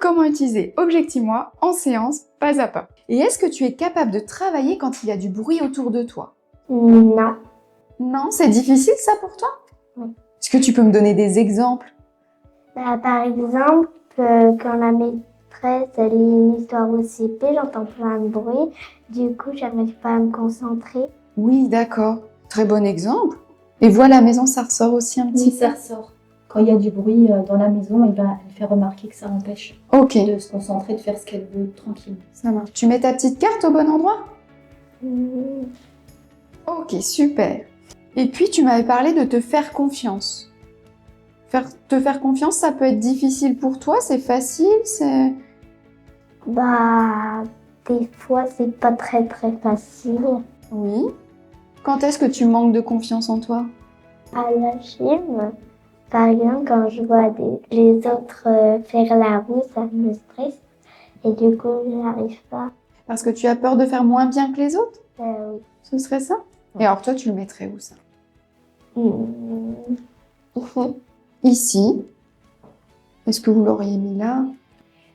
comment utiliser Objectif-moi en séance, pas à pas. Et est-ce que tu es capable de travailler quand il y a du bruit autour de toi? Non. Non, c'est difficile ça pour toi? Oui. Est-ce que tu peux me donner des exemples? Par exemple, quand la maîtresse elle lit une histoire au CP, j'entends plein de bruit. Du coup, j'arrive pas à me concentrer. Oui, d'accord. Très bon exemple. Et voix à la maison, ça ressort aussi un petit Oui, ça ressort. Quand il y a du bruit dans la maison, elle fait remarquer que ça empêche Ok, de se concentrer, de faire ce qu'elle veut tranquille. ça marche. Tu mets ta petite carte au bon endroit? Mmh. Ok, super. Et puis, tu m'avais parlé de te faire confiance. Te faire confiance, ça peut être difficile pour toi, c'est facile, c'est... Des fois, c'est pas très facile. Oui. Quand est-ce que tu manques de confiance en toi? À la gym, par exemple, quand je vois les autres faire la roue, ça me stresse. Et du coup, je n'arrive pas. Parce que tu as peur de faire moins bien que les autres? Oui. Ce serait ça? Et alors toi, tu le mettrais où ça? Ici. Ici. Est-ce que vous l'auriez mis là?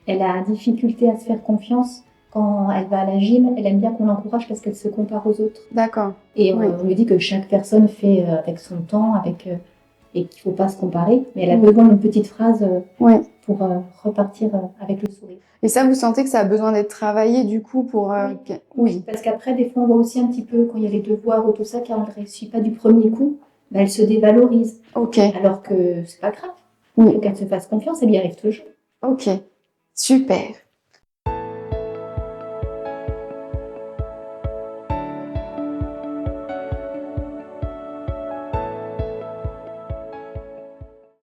Elle a difficulté à se faire confiance quand elle va à la gym. Elle aime bien qu'on l'encourage parce qu'elle se compare aux autres. D'accord. Et Oui. on lui dit que chaque personne fait avec son temps, et qu'il ne faut pas se comparer. Mais elle a besoin d'une petite phrase Oui. pour repartir avec le sourire. Et ça, vous sentez que ça a besoin d'être travaillé du coup pour... Oui, parce qu'après, des fois, on voit aussi un petit peu quand il y a les devoirs ou tout ça, quand elle ne réussit pas du premier coup, elle se dévalorise. Ok. Alors que c'est pas grave. Oui. Il faut qu'elle se fasse confiance, elle y arrive toujours. Ok. Super.